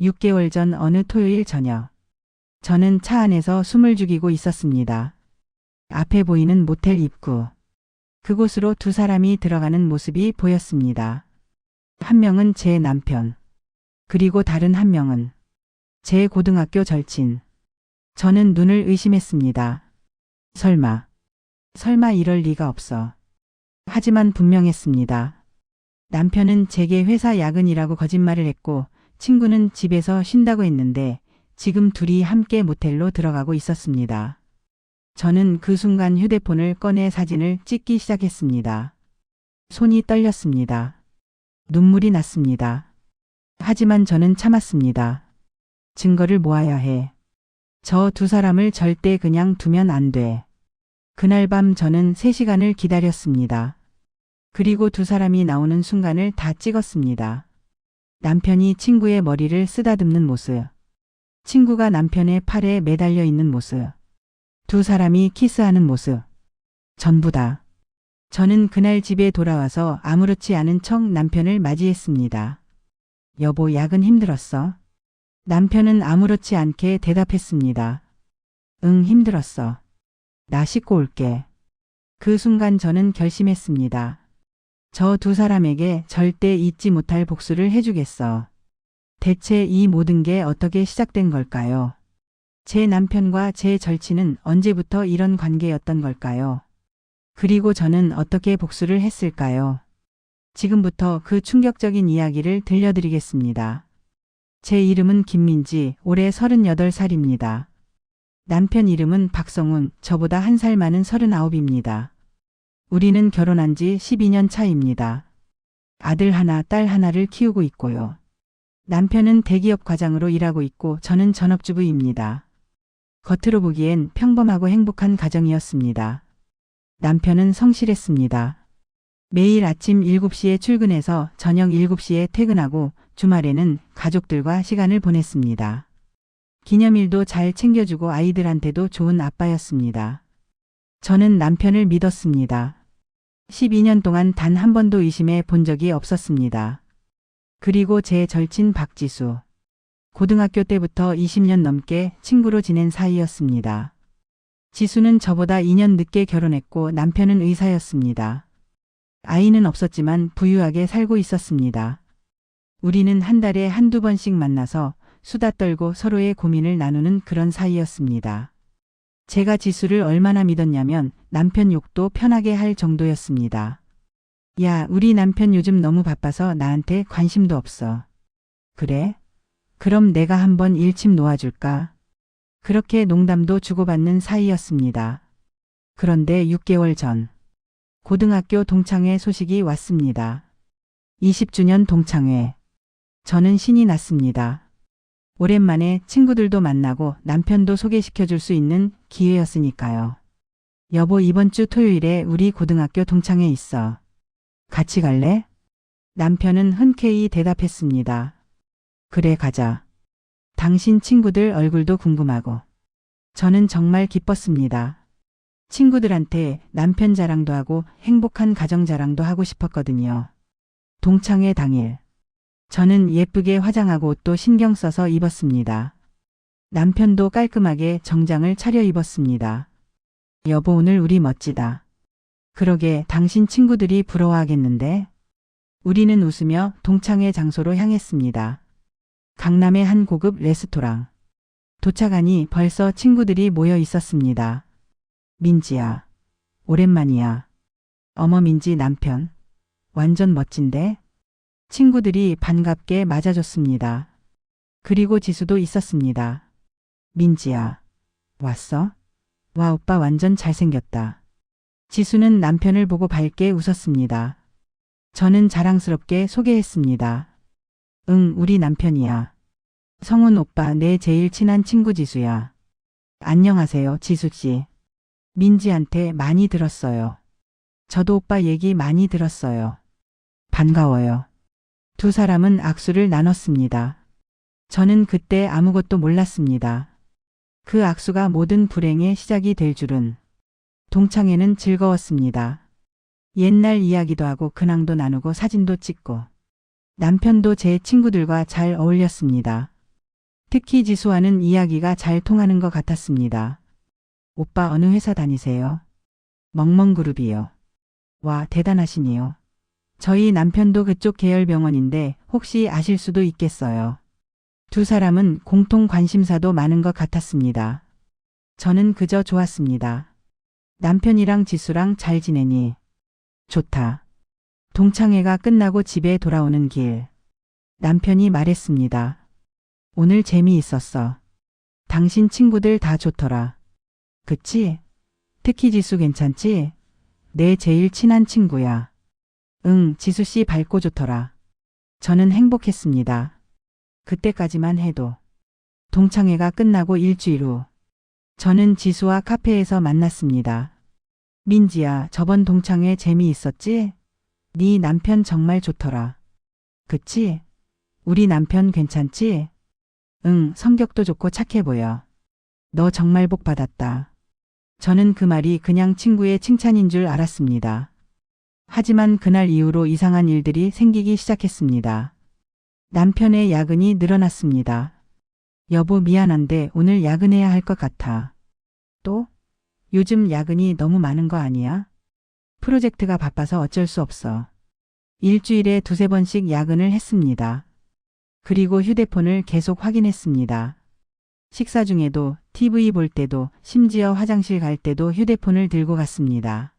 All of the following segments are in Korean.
6개월 전 어느 토요일 저녁. 저는 차 안에서 숨을 죽이고 있었습니다. 앞에 보이는 모텔 입구. 그곳으로 두 사람이 들어가는 모습이 보였습니다. 한 명은 제 남편. 그리고 다른 한 명은 제 고등학교 절친. 저는 눈을 의심했습니다. 설마 이럴 리가 없어. 하지만 분명했습니다. 남편은 제게 회사 야근이라고 거짓말을 했고 친구는 집에서 쉰다고 했는데 지금 둘이 함께 모텔로 들어가고 있었습니다. 저는 그 순간 휴대폰을 꺼내 사진을 찍기 시작했습니다. 손이 떨렸습니다. 눈물이 났습니다. 하지만 저는 참았습니다. 증거를 모아야 해. 저 두 사람을 절대 그냥 두면 안 돼. 그날 밤 저는 3시간을 기다렸습니다. 그리고 두 사람이 나오는 순간을 다 찍었습니다. 남편이 친구의 머리를 쓰다듬는 모습. 친구가 남편의 팔에 매달려 있는 모습. 두 사람이 키스하는 모습. 전부 다. 저는 그날 집에 돌아와서 아무렇지 않은 척 남편을 맞이했습니다. 여보, 야근 힘들었어? 남편은 아무렇지 않게 대답했습니다. 응, 힘들었어. 나 씻고 올게. 그 순간 저는 결심했습니다. 저 두 사람에게 절대 잊지 못할 복수를 해주겠어. 대체 이 모든 게 어떻게 시작된 걸까요? 제 남편과 제 절친은 언제부터 이런 관계였던 걸까요? 그리고 저는 어떻게 복수를 했을까요? 지금부터 그 충격적인 이야기를 들려드리겠습니다. 제 이름은 김민지, 올해 38살입니다. 남편 이름은 박성훈, 저보다 1살 많은 39입니다. 우리는 결혼한 지 12년 차입니다. 아들 하나, 딸 하나를 키우고 있고요. 남편은 대기업 과장으로 일하고 있고 저는 전업주부입니다. 겉으로 보기엔 평범하고 행복한 가정이었습니다. 남편은 성실했습니다. 매일 아침 7시에 출근해서 저녁 7시에 퇴근하고 주말에는 가족들과 시간을 보냈습니다. 기념일도 잘 챙겨주고 아이들한테도 좋은 아빠였습니다. 저는 남편을 믿었습니다. 12년 동안 단 한 번도 의심해 본 적이 없었습니다. 그리고 제 절친 박지수. 고등학교 때부터 20년 넘게 친구로 지낸 사이였습니다. 지수는 저보다 2년 늦게 결혼했고 남편은 의사였습니다. 아이는 없었지만 부유하게 살고 있었습니다. 우리는 한 달에 한두 번씩 만나서 수다 떨고 서로의 고민을 나누는 그런 사이였습니다. 제가 지수를 얼마나 믿었냐면 남편 욕도 편하게 할 정도였습니다. 야, 우리 남편 요즘 너무 바빠서 나한테 관심도 없어. 그래? 그럼 내가 한번 일침 놓아줄까? 그렇게 농담도 주고받는 사이였습니다. 그런데 6개월 전 고등학교 동창회 소식이 왔습니다. 20주년 동창회. 저는 신이 났습니다. 오랜만에 친구들도 만나고 남편도 소개시켜줄 수 있는 기회였으니까요. 여보, 이번 주 토요일에 우리 고등학교 동창회 있어. 같이 갈래? 남편은 흔쾌히 대답했습니다. 그래, 가자. 당신 친구들 얼굴도 궁금하고. 저는 정말 기뻤습니다. 친구들한테 남편 자랑도 하고 행복한 가정 자랑도 하고 싶었거든요. 동창회 당일. 저는 예쁘게 화장하고 옷도 신경 써서 입었습니다. 남편도 깔끔하게 정장을 차려 입었습니다. 여보, 오늘 우리 멋지다. 그러게, 당신 친구들이 부러워하겠는데? 우리는 웃으며 동창회 장소로 향했습니다. 강남의 한 고급 레스토랑. 도착하니 벌써 친구들이 모여 있었습니다. 민지야, 오랜만이야. 어머, 민지 남편. 완전 멋진데? 친구들이 반갑게 맞아줬습니다. 그리고 지수도 있었습니다. 민지야, 왔어? 와, 오빠 완전 잘생겼다. 지수는 남편을 보고 밝게 웃었습니다. 저는 자랑스럽게 소개했습니다. 응, 우리 남편이야. 성훈 오빠, 내 제일 친한 친구 지수야. 안녕하세요, 지수씨. 민지한테 많이 들었어요. 저도 오빠 얘기 많이 들었어요. 반가워요. 두 사람은 악수를 나눴습니다. 저는 그때 아무것도 몰랐습니다. 그 악수가 모든 불행의 시작이 될 줄은. 동창회는 즐거웠습니다. 옛날 이야기도 하고 근황도 나누고 사진도 찍고. 남편도 제 친구들과 잘 어울렸습니다. 특히 지수와는 이야기가 잘 통하는 것 같았습니다. 오빠 어느 회사 다니세요? 멍멍그룹이요. 와, 대단하시니요. 저희 남편도 그쪽 계열 병원인데 혹시 아실 수도 있겠어요. 두 사람은 공통 관심사도 많은 것 같았습니다. 저는 그저 좋았습니다. 남편이랑 지수랑 잘 지내니? 좋다. 동창회가 끝나고 집에 돌아오는 길. 남편이 말했습니다. 오늘 재미있었어. 당신 친구들 다 좋더라. 그치? 특히 지수 괜찮지? 내 제일 친한 친구야. 응, 지수씨 밝고 좋더라. 저는 행복했습니다. 그때까지만 해도. 동창회가 끝나고 일주일 후. 저는 지수와 카페에서 만났습니다. 민지야, 저번 동창회 재미있었지? 네 남편 정말 좋더라. 그치? 우리 남편 괜찮지? 응, 성격도 좋고 착해 보여. 너 정말 복 받았다. 저는 그 말이 그냥 친구의 칭찬인 줄 알았습니다. 하지만 그날 이후로 이상한 일들이 생기기 시작했습니다. 남편의 야근이 늘어났습니다. 여보 미안한데 오늘 야근해야 할 것 같아. 또? 요즘 야근이 너무 많은 거 아니야? 프로젝트가 바빠서 어쩔 수 없어. 일주일에 두세 번씩 야근을 했습니다. 그리고 휴대폰을 계속 확인했습니다. 식사 중에도, TV 볼 때도, 심지어 화장실 갈 때도 휴대폰을 들고 갔습니다.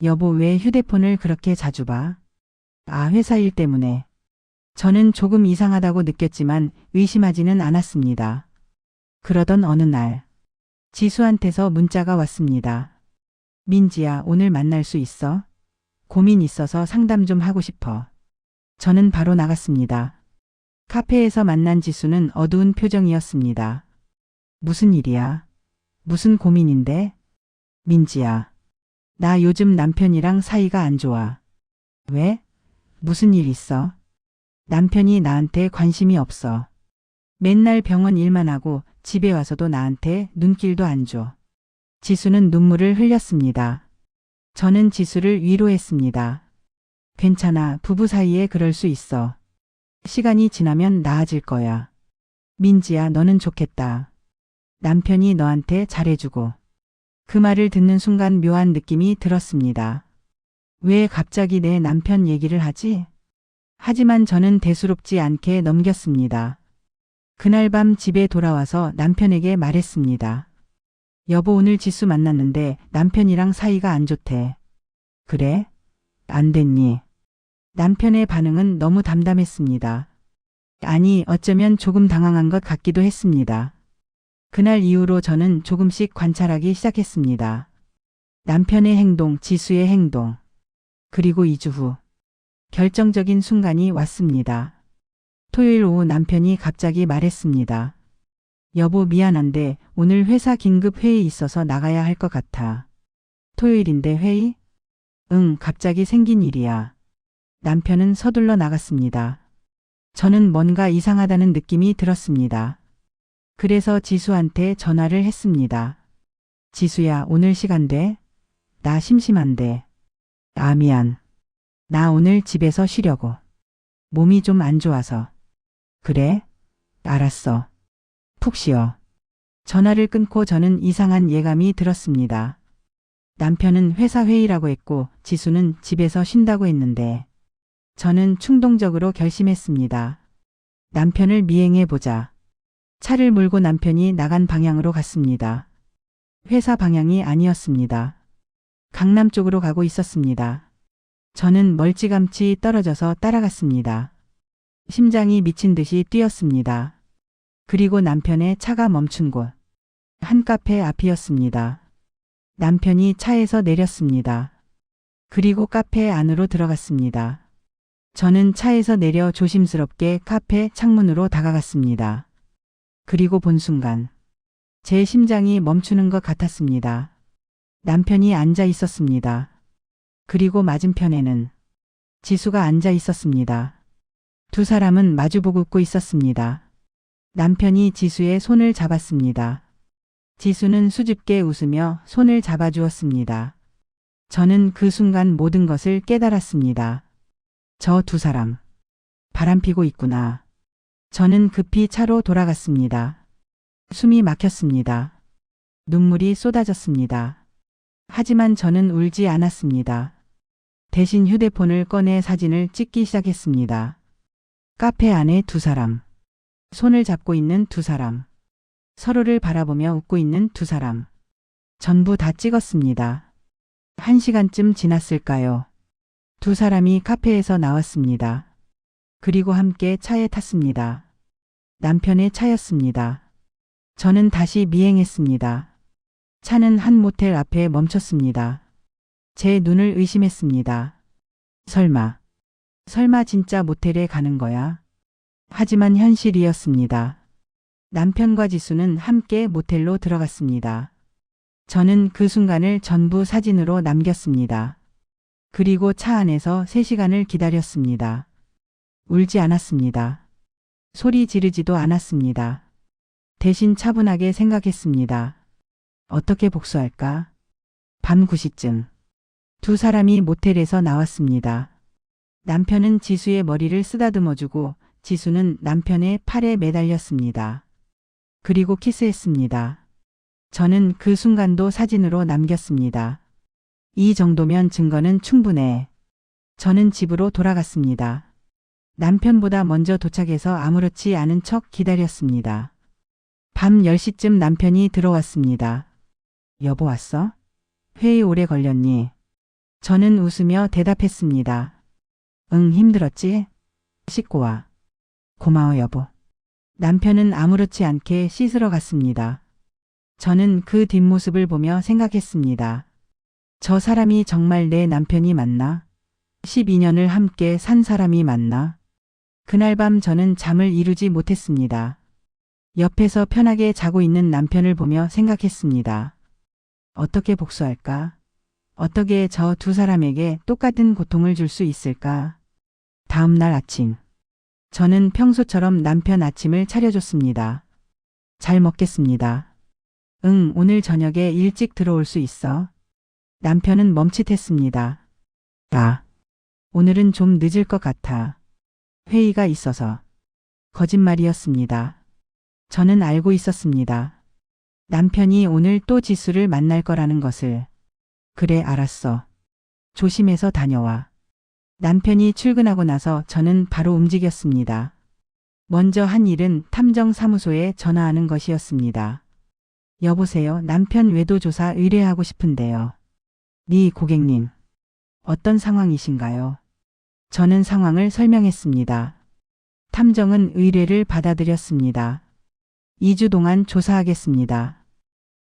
여보 왜 휴대폰을 그렇게 자주 봐? 아, 회사 일 때문에. 저는 조금 이상하다고 느꼈지만 의심하지는 않았습니다. 그러던 어느 날, 지수한테서 문자가 왔습니다. 민지야, 오늘 만날 수 있어? 고민 있어서 상담 좀 하고 싶어. 저는 바로 나갔습니다. 카페에서 만난 지수는 어두운 표정이었습니다. 무슨 일이야? 무슨 고민인데? 민지야, 나 요즘 남편이랑 사이가 안 좋아. 왜? 무슨 일 있어? 남편이 나한테 관심이 없어. 맨날 병원 일만 하고 집에 와서도 나한테 눈길도 안 줘. 지수는 눈물을 흘렸습니다. 저는 지수를 위로했습니다. 괜찮아, 부부 사이에 그럴 수 있어. 시간이 지나면 나아질 거야. 민지야, 너는 좋겠다. 남편이 너한테 잘해주고. 그 말을 듣는 순간 묘한 느낌이 들었습니다. 왜 갑자기 내 남편 얘기를 하지? 하지만 저는 대수롭지 않게 넘겼습니다. 그날 밤 집에 돌아와서 남편에게 말했습니다. 여보 오늘 지수 만났는데 남편이랑 사이가 안 좋대. 그래? 안 됐니? 남편의 반응은 너무 담담했습니다. 아니, 어쩌면 조금 당황한 것 같기도 했습니다. 그날 이후로 저는 조금씩 관찰하기 시작했습니다. 남편의 행동, 지수의 행동. 그리고 2주 후 결정적인 순간이 왔습니다. 토요일 오후 남편이 갑자기 말했습니다. 여보 미안한데 오늘 회사 긴급 회의 있어서 나가야 할 것 같아. 토요일인데 회의? 응, 갑자기 생긴 일이야. 남편은 서둘러 나갔습니다. 저는 뭔가 이상하다는 느낌이 들었습니다. 그래서 지수한테 전화를 했습니다. 지수야, 오늘 시간 돼? 나 심심한데. 아, 미안. 나 오늘 집에서 쉬려고. 몸이 좀 안 좋아서. 그래? 알았어. 푹 쉬어. 전화를 끊고 저는 이상한 예감이 들었습니다. 남편은 회사 회의라고 했고 지수는 집에서 쉰다고 했는데 저는 충동적으로 결심했습니다. 남편을 미행해보자. 차를 몰고 남편이 나간 방향으로 갔습니다. 회사 방향이 아니었습니다. 강남 쪽으로 가고 있었습니다. 저는 멀찌감치 떨어져서 따라갔습니다. 심장이 미친 듯이 뛰었습니다. 그리고 남편의 차가 멈춘 곳. 한 카페 앞이었습니다. 남편이 차에서 내렸습니다. 그리고 카페 안으로 들어갔습니다. 저는 차에서 내려 조심스럽게 카페 창문으로 다가갔습니다. 그리고 본 순간 제 심장이 멈추는 것 같았습니다. 남편이 앉아 있었습니다. 그리고 맞은편에는 지수가 앉아 있었습니다. 두 사람은 마주보고 웃고 있었습니다. 남편이 지수의 손을 잡았습니다. 지수는 수줍게 웃으며 손을 잡아주었습니다. 저는 그 순간 모든 것을 깨달았습니다. 저 두 사람 바람피고 있구나. 저는 급히 차로 돌아갔습니다. 숨이 막혔습니다. 눈물이 쏟아졌습니다. 하지만 저는 울지 않았습니다. 대신 휴대폰을 꺼내 사진을 찍기 시작했습니다. 카페 안에 두 사람. 손을 잡고 있는 두 사람. 서로를 바라보며 웃고 있는 두 사람. 전부 다 찍었습니다. 1시간쯤 지났을까요? 두 사람이 카페에서 나왔습니다. 그리고 함께 차에 탔습니다. 남편의 차였습니다. 저는 다시 미행했습니다. 차는 한 모텔 앞에 멈췄습니다. 제 눈을 의심했습니다. 설마 진짜 모텔에 가는 거야? 하지만 현실이었습니다. 남편과 지수는 함께 모텔로 들어갔습니다. 저는 그 순간을 전부 사진으로 남겼습니다. 그리고 차 안에서 3시간을 기다렸습니다. 울지 않았습니다. 소리 지르지도 않았습니다. 대신 차분하게 생각했습니다. 어떻게 복수할까? 밤 9시쯤. 두 사람이 모텔에서 나왔습니다. 남편은 지수의 머리를 쓰다듬어주고 지수는 남편의 팔에 매달렸습니다. 그리고 키스했습니다. 저는 그 순간도 사진으로 남겼습니다. 이 정도면 증거는 충분해. 저는 집으로 돌아갔습니다. 남편보다 먼저 도착해서 아무렇지 않은 척 기다렸습니다. 밤 10시쯤 남편이 들어왔습니다. 여보 왔어? 회의 오래 걸렸니? 저는 웃으며 대답했습니다. 응, 힘들었지? 씻고 와. 고마워 여보. 남편은 아무렇지 않게 씻으러 갔습니다. 저는 그 뒷모습을 보며 생각했습니다. 저 사람이 정말 내 남편이 맞나? 12년을 함께 산 사람이 맞나? 그날 밤 저는 잠을 이루지 못했습니다. 옆에서 편하게 자고 있는 남편을 보며 생각했습니다. 어떻게 복수할까? 어떻게 저 두 사람에게 똑같은 고통을 줄 수 있을까? 다음 날 아침. 저는 평소처럼 남편 아침을 차려줬습니다. 잘 먹겠습니다. 응, 오늘 저녁에 일찍 들어올 수 있어? 남편은 멈칫했습니다. 오늘은 좀 늦을 것 같아. 회의가 있어서. 거짓말이었습니다. 저는 알고 있었습니다. 남편이 오늘 또 지수를 만날 거라는 것을. 그래, 알았어. 조심해서 다녀와. 남편이 출근하고 나서 저는 바로 움직였습니다. 먼저 한 일은 탐정사무소에 전화하는 것이었습니다. 여보세요, 남편 외도조사 의뢰하고 싶은데요. 네 고객님. 어떤 상황이신가요? 저는 상황을 설명했습니다. 탐정은 의뢰를 받아들였습니다. 2주 동안 조사하겠습니다.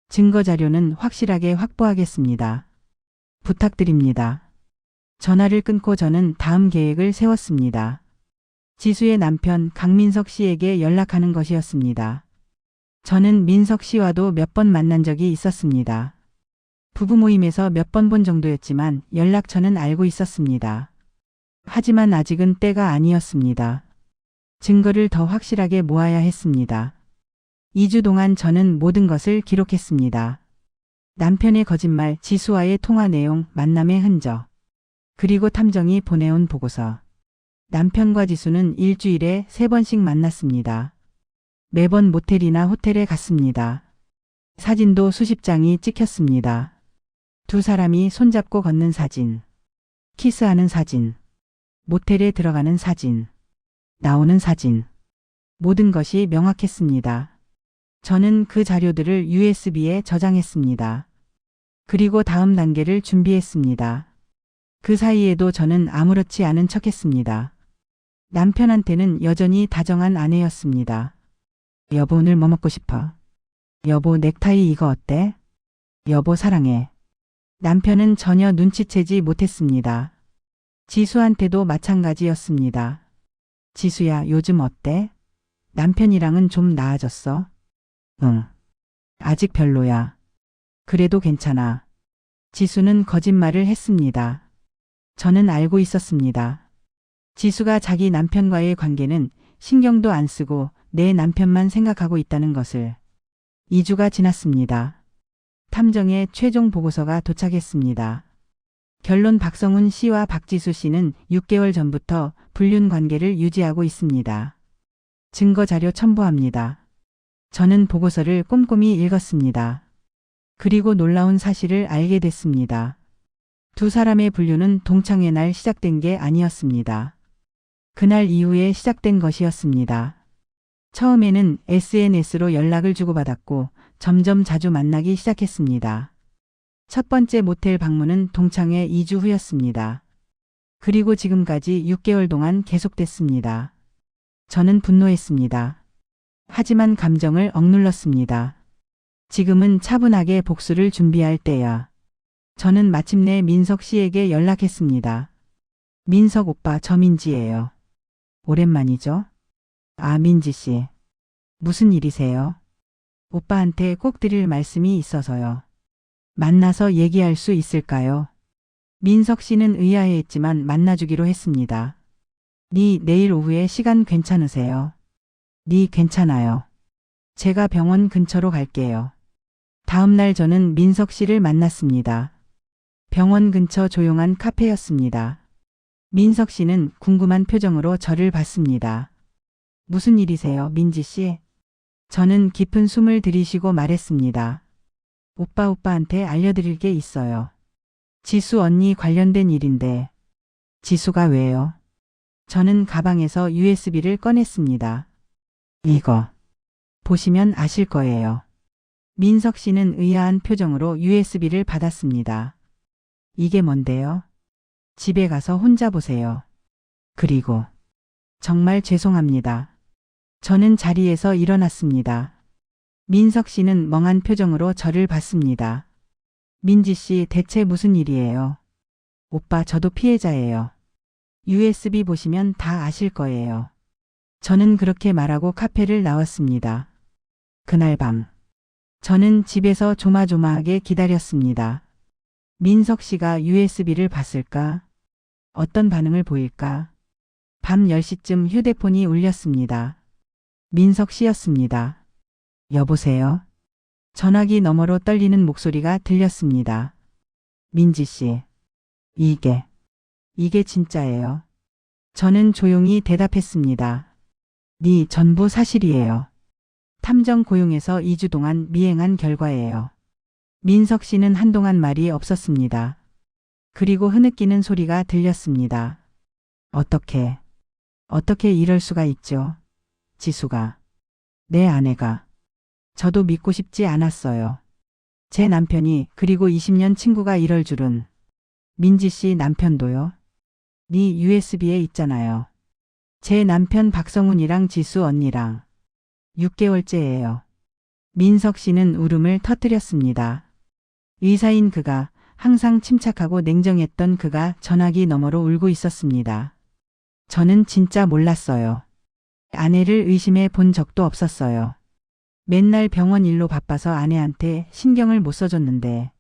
증거 자료는 확실하게 확보하겠습니다. 부탁드립니다. 전화를 끊고 저는 다음 계획을 세웠습니다. 지수의 남편 강민석 씨에게 연락하는 것이었습니다. 저는 민석 씨와도 몇 번 만난 적이 있었습니다. 부부 모임에서 몇 번 본 정도였지만 연락처는 알고 있었습니다. 하지만 아직은 때가 아니었습니다. 증거를 더 확실하게 모아야 했습니다. 2주 동안 저는 모든 것을 기록했습니다. 남편의 거짓말, 지수와의 통화 내용, 만남의 흔적. 그리고 탐정이 보내온 보고서. 남편과 지수는 일주일에 3번씩 만났습니다. 매번 모텔이나 호텔에 갔습니다. 사진도 수십 장이 찍혔습니다. 두 사람이 손잡고 걷는 사진. 키스하는 사진. 모텔에 들어가는 사진. 나오는 사진. 모든 것이 명확했습니다. 저는 그 자료들을 USB에 저장했습니다. 그리고 다음 단계를 준비했습니다. 그 사이에도 저는 아무렇지 않은 척했습니다. 남편한테는 여전히 다정한 아내였습니다. 여보, 오늘 뭐 먹고 싶어? 여보, 넥타이 이거 어때? 여보, 사랑해. 남편은 전혀 눈치채지 못했습니다. 지수한테도 마찬가지였습니다. 지수야, 요즘 어때? 남편이랑은 좀 나아졌어? 응. 아직 별로야. 그래도 괜찮아. 지수는 거짓말을 했습니다. 저는 알고 있었습니다. 지수가 자기 남편과의 관계는 신경도 안 쓰고 내 남편만 생각하고 있다는 것을. 2주가 지났습니다. 탐정의 최종 보고서가 도착했습니다. 결론, 박성훈 씨와 박지수 씨는 6개월 전부터 불륜 관계를 유지하고 있습니다. 증거 자료 첨부합니다. 저는 보고서를 꼼꼼히 읽었습니다. 그리고 놀라운 사실을 알게 됐습니다. 두 사람의 분류는 동창회 날 시작된 게 아니었습니다. 그날 이후에 시작된 것이었습니다. 처음에는 SNS로 연락을 주고받았고 점점 자주 만나기 시작했습니다. 첫 번째 모텔 방문은 동창회 2주 후였습니다. 그리고 지금까지 6개월 동안 계속됐습니다. 저는 분노했습니다. 하지만 감정을 억눌렀습니다. 지금은 차분하게 복수를 준비할 때야. 저는 마침내 민석 씨에게 연락했습니다. 민석 오빠, 저 민지예요. 오랜만이죠? 아, 민지 씨. 무슨 일이세요? 오빠한테 꼭 드릴 말씀이 있어서요. 만나서 얘기할 수 있을까요? 민석 씨는 의아해했지만 만나주기로 했습니다. 네 내일 오후에 시간 괜찮으세요? 네 괜찮아요. 제가 병원 근처로 갈게요. 다음 날 저는 민석 씨를 만났습니다. 병원 근처 조용한 카페였습니다. 민석 씨는 궁금한 표정으로 저를 봤습니다. 무슨 일이세요, 민지 씨? 저는 깊은 숨을 들이쉬고 말했습니다. 오빠한테 알려드릴 게 있어요. 지수 언니 관련된 일인데. 지수가 왜요? 저는 가방에서 USB를 꺼냈습니다. 이거 보시면 아실 거예요. 민석 씨는 의아한 표정으로 USB를 받았습니다. 이게 뭔데요? 집에 가서 혼자 보세요. 그리고 정말 죄송합니다. 저는 자리에서 일어났습니다. 민석 씨는 멍한 표정으로 저를 봤습니다. 민지 씨, 대체 무슨 일이에요? 오빠, 저도 피해자예요. USB 보시면 다 아실 거예요. 저는 그렇게 말하고 카페를 나왔습니다. 그날 밤 저는 집에서 조마조마하게 기다렸습니다. 민석 씨가 USB를 봤을까? 어떤 반응을 보일까? 밤 10시쯤 휴대폰이 울렸습니다. 민석 씨였습니다. 여보세요? 전화기 너머로 떨리는 목소리가 들렸습니다. 민지 씨, 이게 진짜예요. 저는 조용히 대답했습니다. 네 전부 사실이에요. 탐정 고용해서 2주 동안 미행한 결과예요. 민석 씨는 한동안 말이 없었습니다. 그리고 흐느끼는 소리가 들렸습니다. 어떻게 이럴 수가 있죠? 지수가, 내 아내가. 저도 믿고 싶지 않았어요. 제 남편이, 그리고 20년 친구가 이럴 줄은. 민지 씨 남편도요? 네 USB에 있잖아요. 제 남편 박성훈이랑 지수 언니랑 6개월째예요. 민석 씨는 울음을 터뜨렸습니다. 의사인 그가, 항상 침착하고 냉정했던 그가 전화기 너머로 울고 있었습니다. 저는 진짜 몰랐어요. 아내를 의심해 본 적도 없었어요. 맨날 병원 일로 바빠서 아내한테 신경을 못 써줬는데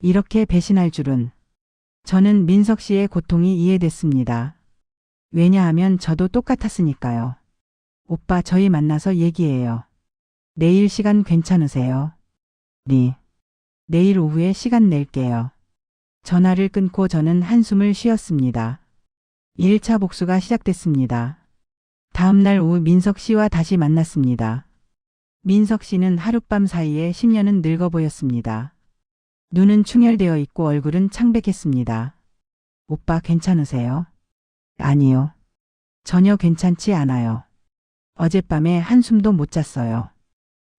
이렇게 배신할 줄은. 저는 민석 씨의 고통이 이해됐습니다. 왜냐하면 저도 똑같았으니까요. 오빠, 저희 만나서 얘기해요. 내일 시간 괜찮으세요? 네. 내일 오후에 시간 낼게요. 전화를 끊고 저는 한숨을 쉬었습니다. 1차 복수가 시작됐습니다. 다음 날 오후 민석 씨와 다시 만났습니다. 민석 씨는 하룻밤 사이에 10년은 늙어 보였습니다. 눈은 충혈되어 있고 얼굴은 창백했습니다. 오빠 괜찮으세요? 아니요. 전혀 괜찮지 않아요. 어젯밤에 한숨도 못 잤어요.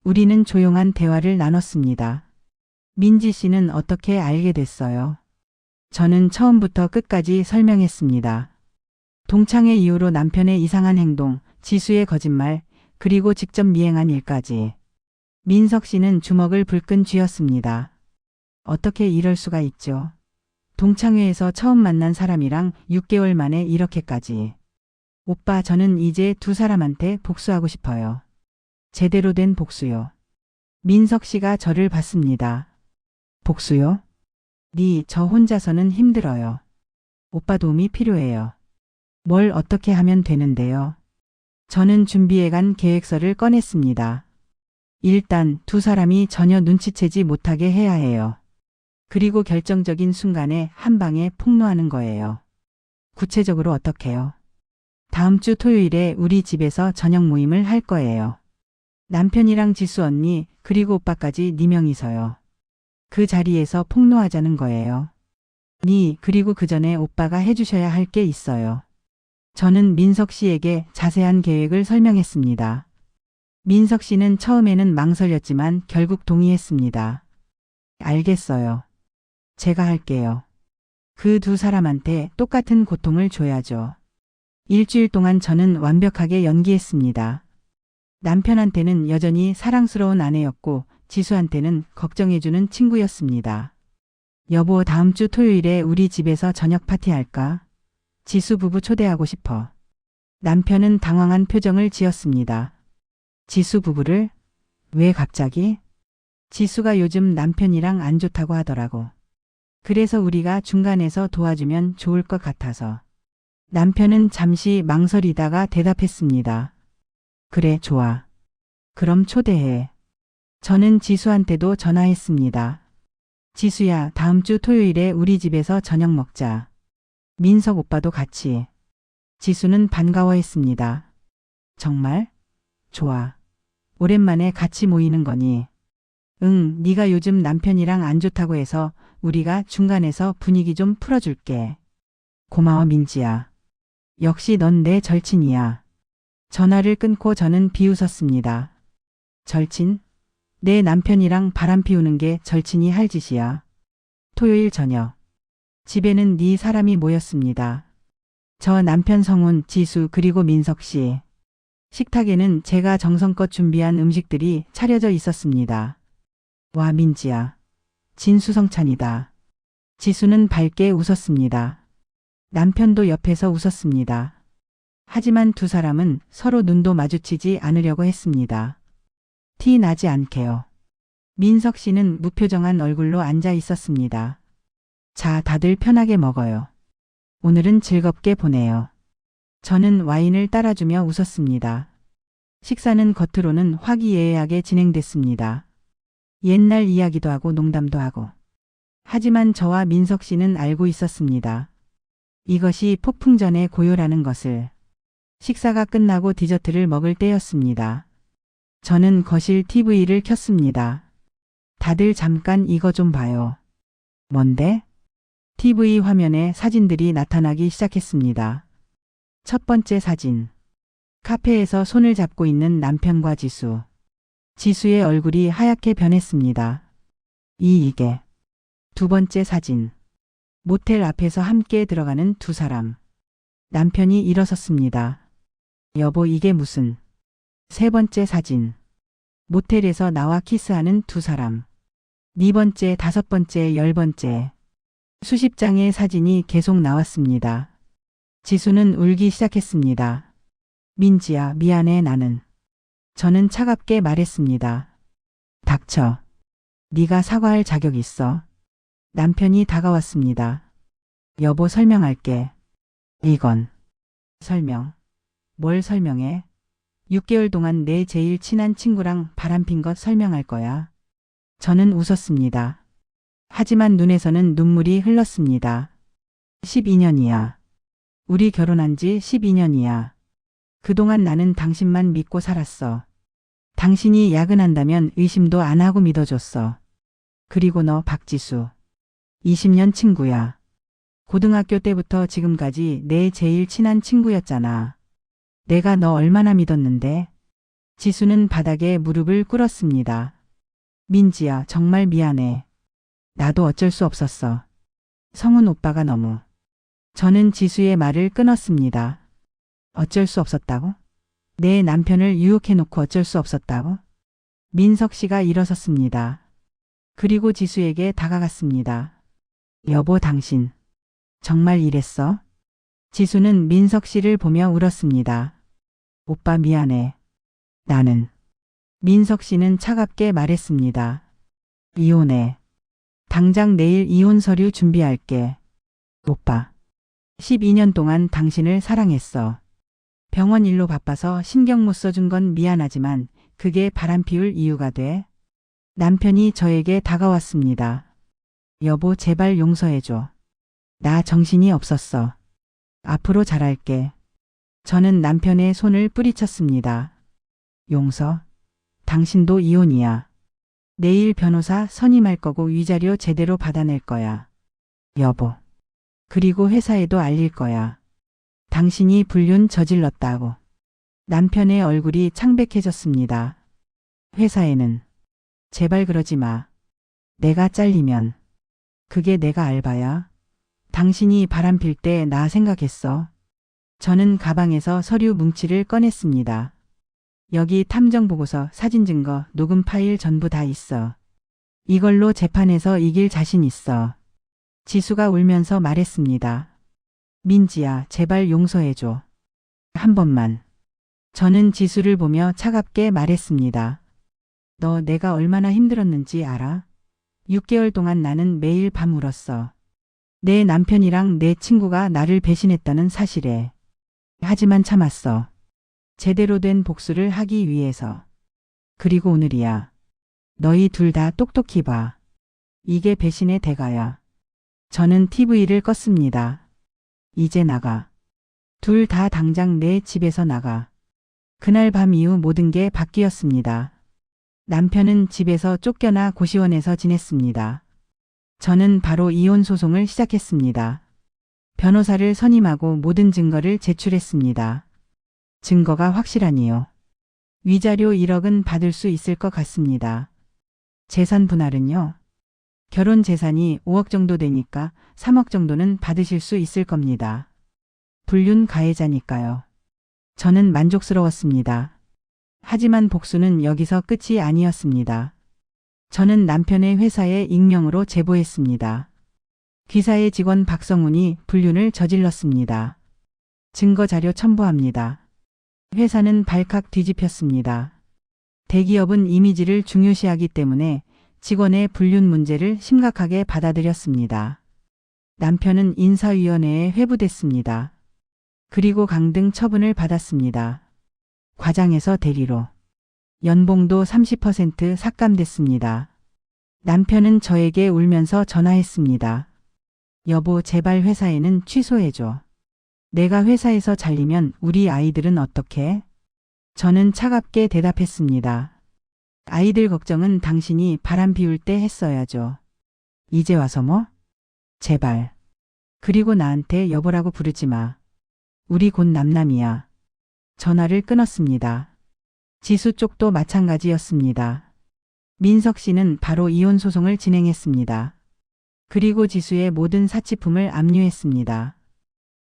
우리는 조용한 대화를 나눴습니다. 민지 씨는 어떻게 알게 됐어요? 저는 처음부터 끝까지 설명했습니다. 동창회 이후로 남편의 이상한 행동, 지수의 거짓말, 그리고 직접 미행한 일까지. 민석 씨는 주먹을 불끈 쥐었습니다. 어떻게 이럴 수가 있죠? 동창회에서 처음 만난 사람이랑 6개월 만에 이렇게까지. 오빠, 저는 이제 두 사람한테 복수하고 싶어요. 제대로 된 복수요. 민석 씨가 저를 봤습니다. 복수요? 네, 저 혼자서는 힘들어요. 오빠 도움이 필요해요. 뭘 어떻게 하면 되는데요? 저는 준비해간 계획서를 꺼냈습니다. 일단 두 사람이 전혀 눈치채지 못하게 해야 해요. 그리고 결정적인 순간에 한 방에 폭로하는 거예요. 구체적으로 어떻게요? 다음 주 토요일에 우리 집에서 저녁 모임을 할 거예요. 남편이랑 지수 언니 그리고 오빠까지 4명이서요. 그 자리에서 폭로하자는 거예요. 그리고 그 전에 오빠가 해주셔야 할 게 있어요. 저는 민석 씨에게 자세한 계획을 설명했습니다. 민석 씨는 처음에는 망설였지만 결국 동의했습니다. 알겠어요. 제가 할게요. 그 두 사람한테 똑같은 고통을 줘야죠. 일주일 동안 저는 완벽하게 연기했습니다. 남편한테는 여전히 사랑스러운 아내였고 지수한테는 걱정해주는 친구였습니다. 여보, 다음 주 토요일에 우리 집에서 저녁 파티할까? 지수 부부 초대하고 싶어. 남편은 당황한 표정을 지었습니다. 지수 부부를? 왜 갑자기? 지수가 요즘 남편이랑 안 좋다고 하더라고. 그래서 우리가 중간에서 도와주면 좋을 것 같아서. 남편은 잠시 망설이다가 대답했습니다. 그래, 좋아. 그럼 초대해. 저는 지수한테도 전화했습니다. 지수야, 다음 주 토요일에 우리 집에서 저녁 먹자. 민석 오빠도 같이. 지수는 반가워했습니다. 정말? 좋아. 오랜만에 같이 모이는 거니. 응, 네가 요즘 남편이랑 안 좋다고 해서 우리가 중간에서 분위기 좀 풀어줄게. 고마워, 민지야. 역시 넌 내 절친이야. 전화를 끊고 저는 비웃었습니다. 절친? 내 남편이랑 바람 피우는 게 절친이 할 짓이야. 토요일 저녁. 집에는 네 사람이 모였습니다. 저 남편 성훈, 지수 그리고 민석 씨. 식탁에는 제가 정성껏 준비한 음식들이 차려져 있었습니다. 와, 민지야. 진수성찬이다. 지수는 밝게 웃었습니다. 남편도 옆에서 웃었습니다. 하지만 두 사람은 서로 눈도 마주치지 않으려고 했습니다. 티 나지 않게요. 민석 씨는 무표정한 얼굴로 앉아 있었습니다. 자, 다들 편하게 먹어요. 오늘은 즐겁게 보내요. 저는 와인을 따라주며 웃었습니다. 식사는 겉으로는 화기애애하게 진행됐습니다. 옛날 이야기도 하고 농담도 하고. 하지만 저와 민석 씨는 알고 있었습니다. 이것이 폭풍전의 고요라는 것을. 식사가 끝나고 디저트를 먹을 때였습니다. 저는 거실 TV를 켰습니다. 다들 잠깐 이거 좀 봐요. 뭔데? TV 화면에 사진들이 나타나기 시작했습니다. 첫 번째 사진. 카페에서 손을 잡고 있는 남편과 지수. 지수의 얼굴이 하얗게 변했습니다. 이게. 두 번째 사진. 모텔 앞에서 함께 들어가는 두 사람. 남편이 일어섰습니다. 여보, 이게 무슨. 세 번째 사진. 모텔에서 나와 키스하는 두 사람. 2번째, 5번째, 10번째. 수십 장의 사진이 계속 나왔습니다. 지수는 울기 시작했습니다. 민지야, 미안해, 나는. 저는 차갑게 말했습니다. 닥쳐. 네가 사과할 자격 있어. 남편이 다가왔습니다. 여보, 설명할게. 이건. 설명. 뭘 설명해? 6개월 동안 내 제일 친한 친구랑 바람핀 것 설명할 거야. 저는 웃었습니다. 하지만 눈에서는 눈물이 흘렀습니다. 12년이야. 우리 결혼한 지 12년이야. 그동안 나는 당신만 믿고 살았어. 당신이 야근한다면 의심도 안 하고 믿어줬어. 그리고 너 박지수. 20년 친구야. 고등학교 때부터 지금까지 내 제일 친한 친구였잖아. 내가 너 얼마나 믿었는데? 지수는 바닥에 무릎을 꿇었습니다. 민지야, 정말 미안해. 나도 어쩔 수 없었어. 성훈 오빠가 너무. 저는 지수의 말을 끊었습니다. 어쩔 수 없었다고? 내 남편을 유혹해놓고 어쩔 수 없었다고? 민석 씨가 일어섰습니다. 그리고 지수에게 다가갔습니다. 여보, 당신. 정말 이랬어? 지수는 민석 씨를 보며 울었습니다. 오빠 미안해. 나는. 민석 씨는 차갑게 말했습니다. 이혼해. 당장 내일 이혼 서류 준비할게. 오빠. 12년 동안 당신을 사랑했어. 병원 일로 바빠서 신경 못 써준 건 미안하지만 그게 바람피울 이유가 돼? 남편이 저에게 다가왔습니다. 여보, 제발 용서해줘. 나 정신이 없었어. 앞으로 잘할게. 저는 남편의 손을 뿌리쳤습니다. 용서? 당신도 이혼이야. 내일 변호사 선임할 거고 위자료 제대로 받아낼 거야. 여보. 그리고 회사에도 알릴 거야. 당신이 불륜 저질렀다고. 남편의 얼굴이 창백해졌습니다. 회사에는. 제발 그러지 마. 내가 잘리면. 그게 내가 알바야? 당신이 바람필 때 나 생각했어. 저는 가방에서 서류 뭉치를 꺼냈습니다. 여기 탐정보고서, 사진 증거, 녹음 파일 전부 다 있어. 이걸로 재판에서 이길 자신 있어. 지수가 울면서 말했습니다. 민지야, 제발 용서해줘. 한 번만. 저는 지수를 보며 차갑게 말했습니다. 너 내가 얼마나 힘들었는지 알아? 6개월 동안 나는 매일 밤 울었어. 내 남편이랑 내 친구가 나를 배신했다는 사실에. 하지만 참았어. 제대로 된 복수를 하기 위해서. 그리고 오늘이야. 너희 둘 다 똑똑히 봐. 이게 배신의 대가야. 저는 TV를 껐습니다. 이제 나가. 둘 다 당장 내 집에서 나가. 그날 밤 이후 모든 게 바뀌었습니다. 남편은 집에서 쫓겨나 고시원에서 지냈습니다. 저는 바로 이혼 소송을 시작했습니다. 변호사를 선임하고 모든 증거를 제출했습니다. 증거가 확실하니요. 위자료 1억은 받을 수 있을 것 같습니다. 재산 분할은요? 결혼 재산이 5억 정도 되니까 3억 정도는 받으실 수 있을 겁니다. 불륜 가해자니까요. 저는 만족스러웠습니다. 하지만 복수는 여기서 끝이 아니었습니다. 저는 남편의 회사에 익명으로 제보했습니다. 기사의 직원 박성훈이 불륜을 저질렀습니다. 증거 자료 첨부합니다. 회사는 발칵 뒤집혔습니다. 대기업은 이미지를 중요시하기 때문에 직원의 불륜 문제를 심각하게 받아들였습니다. 남편은 인사위원회에 회부됐습니다. 그리고 강등 처분을 받았습니다. 과장에서 대리로. 연봉도 30% 삭감됐습니다. 남편은 저에게 울면서 전화했습니다. 여보, 제발 회사에는 취소해줘. 내가 회사에서 잘리면 우리 아이들은 어떻게? 저는 차갑게 대답했습니다. 아이들 걱정은 당신이 바람 피울 때 했어야죠. 이제 와서 뭐? 제발. 그리고 나한테 여보라고 부르지 마. 우리 곧 남남이야. 전화를 끊었습니다. 지수 쪽도 마찬가지였습니다. 민석 씨는 바로 이혼 소송을 진행했습니다. 그리고 지수의 모든 사치품을 압류했습니다.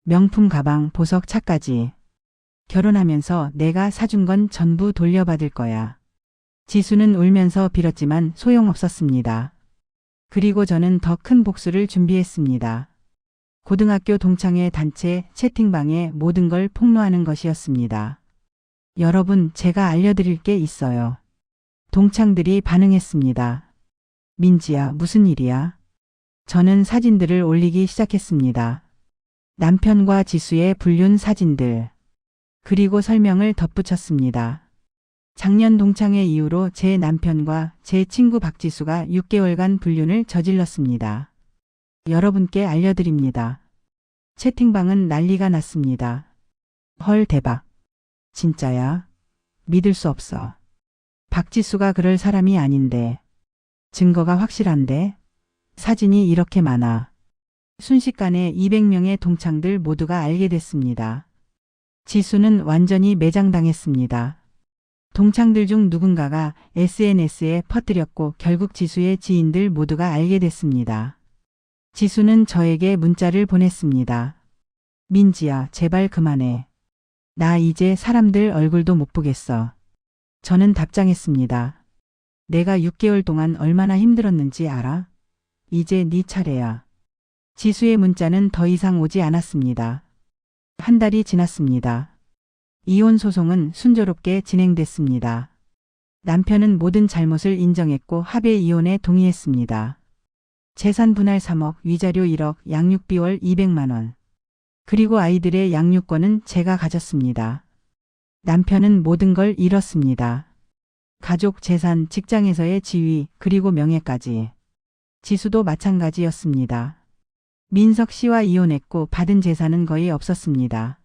명품 가방, 보석, 차까지. 결혼하면서 내가 사준 건 전부 돌려받을 거야. 지수는 울면서 빌었지만 소용없었습니다. 그리고 저는 더 큰 복수를 준비했습니다. 고등학교 동창회 단체 채팅방에 모든 걸 폭로하는 것이었습니다. 여러분, 제가 알려드릴 게 있어요. 동창들이 반응했습니다. 민지야, 무슨 일이야? 저는 사진들을 올리기 시작했습니다. 남편과 지수의 불륜 사진들. 그리고 설명을 덧붙였습니다. 작년 동창회 이후로 제 남편과 제 친구 박지수가 6개월간 불륜을 저질렀습니다. 여러분께 알려드립니다. 채팅방은 난리가 났습니다. 헐, 대박. 진짜야? 믿을 수 없어. 박지수가 그럴 사람이 아닌데. 증거가 확실한데? 사진이 이렇게 많아. 순식간에 200명의 동창들 모두가 알게 됐습니다. 지수는 완전히 매장당했습니다. 동창들 중 누군가가 SNS에 퍼뜨렸고 결국 지수의 지인들 모두가 알게 됐습니다. 지수는 저에게 문자를 보냈습니다. 민지야, 제발 그만해. 나 이제 사람들 얼굴도 못 보겠어. 저는 답장했습니다. 내가 6개월 동안 얼마나 힘들었는지 알아? 이제 네 차례야. 지수의 문자는 더 이상 오지 않았습니다. 한 달이 지났습니다. 이혼 소송은 순조롭게 진행됐습니다. 남편은 모든 잘못을 인정했고 합의 이혼에 동의했습니다. 재산 분할 3억, 위자료 1억, 양육비 월 200만 원. 그리고 아이들의 양육권은 제가 가졌습니다. 남편은 모든 걸 잃었습니다. 가족, 재산, 직장에서의 지위, 그리고 명예까지. 지수도 마찬가지였습니다. 민석 씨와 이혼했고 받은 재산은 거의 없었습니다.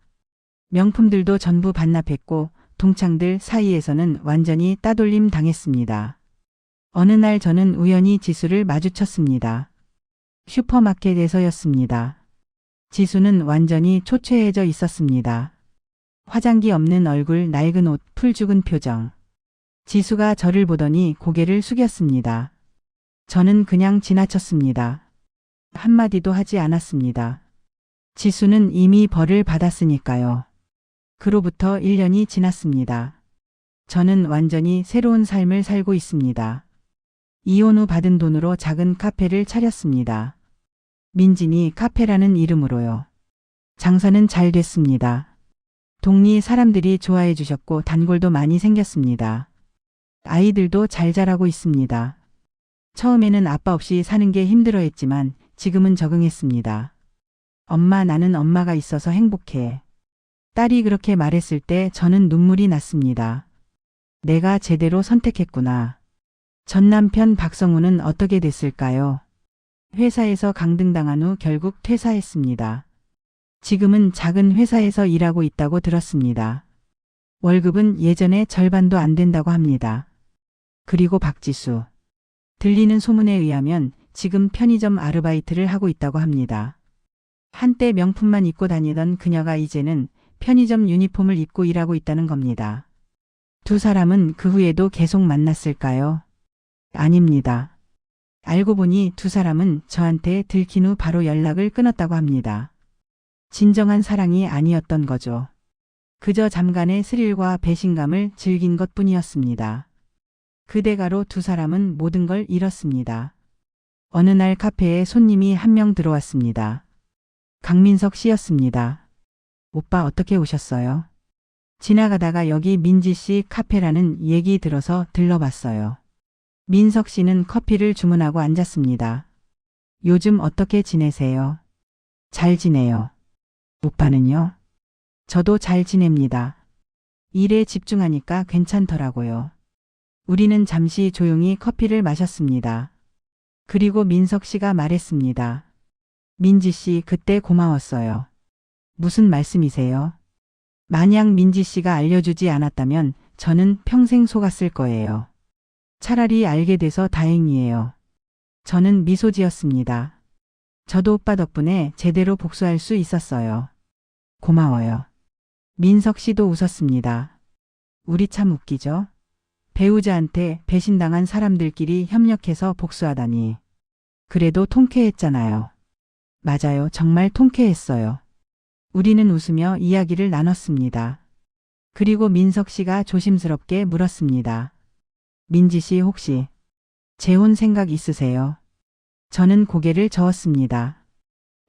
명품들도 전부 반납했고 동창들 사이에서는 완전히 따돌림 당했습니다. 어느 날 저는 우연히 지수를 마주쳤습니다. 슈퍼마켓에서였습니다. 지수는 완전히 초췌해져 있었습니다. 화장기 없는 얼굴, 낡은 옷, 풀 죽은 표정. 지수가 저를 보더니 고개를 숙였습니다. 저는 그냥 지나쳤습니다. 한마디도 하지 않았습니다. 지수는 이미 벌을 받았으니까요. 그로부터 1년이 지났습니다. 저는 완전히 새로운 삶을 살고 있습니다. 이혼 후 받은 돈으로 작은 카페를 차렸습니다. 민진이 카페라는 이름으로요. 장사는 잘 됐습니다. 동리 사람들이 좋아해 주셨고 단골도 많이 생겼습니다. 아이들도 잘 자라고 있습니다. 처음에는 아빠 없이 사는 게 힘들어했지만 지금은 적응했습니다. 엄마, 나는 엄마가 있어서 행복해. 딸이 그렇게 말했을 때 저는 눈물이 났습니다. 내가 제대로 선택했구나. 전 남편 박성우는 어떻게 됐을까요? 회사에서 강등당한 후 결국 퇴사했습니다. 지금은 작은 회사에서 일하고 있다고 들었습니다. 월급은 예전의 절반도 안 된다고 합니다. 그리고 박지수. 들리는 소문에 의하면 지금 편의점 아르바이트를 하고 있다고 합니다. 한때 명품만 입고 다니던 그녀가 이제는 편의점 유니폼을 입고 일하고 있다는 겁니다. 두 사람은 그 후에도 계속 만났을까요? 아닙니다. 알고 보니 두 사람은 저한테 들킨 후 바로 연락을 끊었다고 합니다. 진정한 사랑이 아니었던 거죠. 그저 잠깐의 스릴과 배신감을 즐긴 것뿐이었습니다. 그 대가로 두 사람은 모든 걸 잃었습니다. 어느 날 카페에 손님이 한 명 들어왔습니다. 강민석 씨였습니다. 오빠 어떻게 오셨어요? 지나가다가 여기 민지 씨 카페라는 얘기 들어서 들러봤어요. 민석 씨는 커피를 주문하고 앉았습니다. 요즘 어떻게 지내세요? 잘 지내요. 오빠는요? 저도 잘 지냅니다. 일에 집중하니까 괜찮더라고요. 우리는 잠시 조용히 커피를 마셨습니다. 그리고 민석 씨가 말했습니다. 민지 씨 그때 고마웠어요. 무슨 말씀이세요? 만약 민지 씨가 알려주지 않았다면 저는 평생 속았을 거예요. 차라리 알게 돼서 다행이에요. 저는 미소 지었습니다. 저도 오빠 덕분에 제대로 복수할 수 있었어요. 고마워요. 민석 씨도 웃었습니다. 우리 참 웃기죠? 배우자한테 배신당한 사람들끼리 협력해서 복수하다니. 그래도 통쾌했잖아요. 맞아요. 정말 통쾌했어요. 우리는 웃으며 이야기를 나눴습니다. 그리고 민석 씨가 조심스럽게 물었습니다. 민지 씨 혹시 재혼 생각 있으세요? 저는 고개를 저었습니다.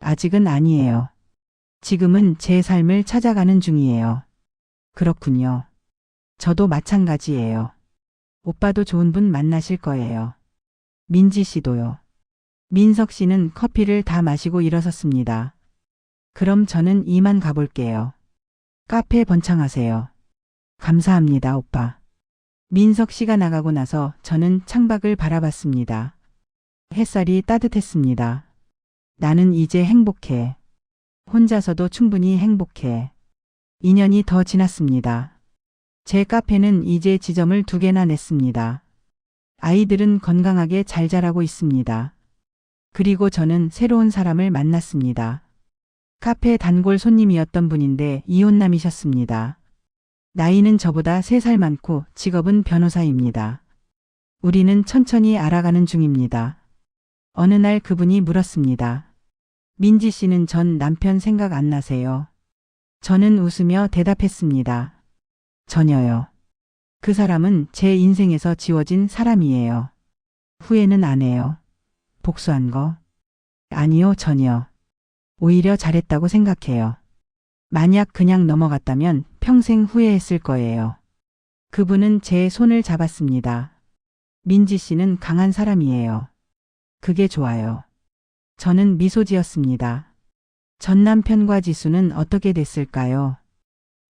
아직은 아니에요. 지금은 제 삶을 찾아가는 중이에요. 그렇군요. 저도 마찬가지예요. 오빠도 좋은 분 만나실 거예요. 민지 씨도요. 민석 씨는 커피를 다 마시고 일어섰습니다. 그럼 저는 이만 가볼게요. 카페 번창하세요. 감사합니다, 오빠. 민석 씨가 나가고 나서 저는 창밖을 바라봤습니다. 햇살이 따뜻했습니다. 나는 이제 행복해. 혼자서도 충분히 행복해. 2년이 더 지났습니다. 제 카페는 이제 지점을 2개나 냈습니다. 아이들은 건강하게 잘 자라고 있습니다. 그리고 저는 새로운 사람을 만났습니다. 카페 단골 손님이었던 분인데 이혼남이셨습니다. 나이는 저보다 3살 많고 직업은 변호사입니다. 우리는 천천히 알아가는 중입니다. 어느 날 그분이 물었습니다. 민지 씨는 전 남편 생각 안 나세요? 저는 웃으며 대답했습니다. 전혀요. 그 사람은 제 인생에서 지워진 사람이에요. 후회는 안 해요. 복수한 거? 아니요, 전혀. 오히려 잘했다고 생각해요. 만약 그냥 넘어갔다면 평생 후회했을 거예요. 그분은 제 손을 잡았습니다. 민지 씨는 강한 사람이에요. 그게 좋아요. 저는 미소 지었습니다. 전 남편과 지수는 어떻게 됐을까요?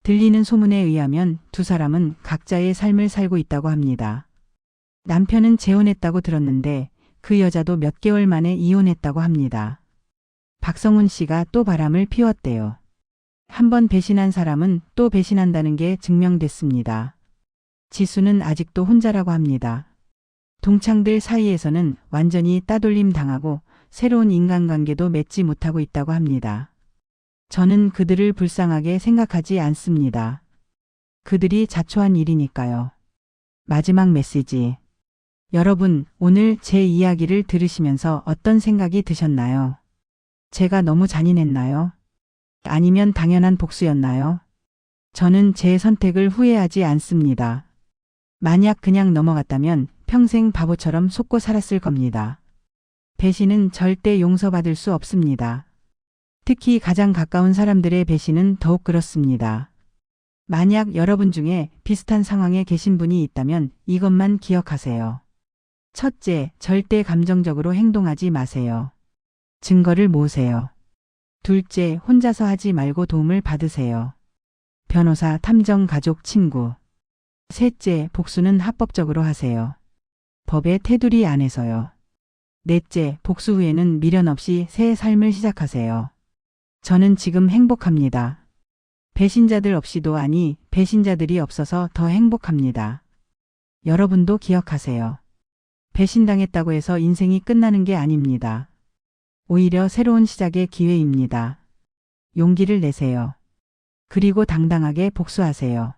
들리는 소문에 의하면 두 사람은 각자의 삶을 살고 있다고 합니다. 남편은 재혼했다고 들었는데 그 여자도 몇 개월 만에 이혼했다고 합니다. 박성훈 씨가 또 바람을 피웠대요. 한번 배신한 사람은 또 배신한다는 게 증명됐습니다. 지수는 아직도 혼자라고 합니다. 동창들 사이에서는 완전히 따돌림 당하고 새로운 인간관계도 맺지 못하고 있다고 합니다. 저는 그들을 불쌍하게 생각하지 않습니다. 그들이 자초한 일이니까요. 마지막 메시지. 여러분, 오늘 제 이야기를 들으시면서 어떤 생각이 드셨나요? 제가 너무 잔인했나요? 아니면 당연한 복수였나요? 저는 제 선택을 후회하지 않습니다. 만약 그냥 넘어갔다면 평생 바보처럼 속고 살았을 겁니다. 배신은 절대 용서받을 수 없습니다. 특히 가장 가까운 사람들의 배신은 더욱 그렇습니다. 만약 여러분 중에 비슷한 상황에 계신 분이 있다면 이것만 기억하세요. 첫째, 절대 감정적으로 행동하지 마세요. 증거를 모으세요. 둘째, 혼자서 하지 말고 도움을 받으세요. 변호사, 탐정, 가족, 친구. 셋째, 복수는 합법적으로 하세요. 법의 테두리 안에서요. 넷째, 복수 후에는 미련 없이 새 삶을 시작하세요. 저는 지금 행복합니다. 배신자들 없이도 아니, 배신자들이 없어서 더 행복합니다. 여러분도 기억하세요. 배신당했다고 해서 인생이 끝나는 게 아닙니다. 오히려 새로운 시작의 기회입니다. 용기를 내세요. 그리고 당당하게 복수하세요.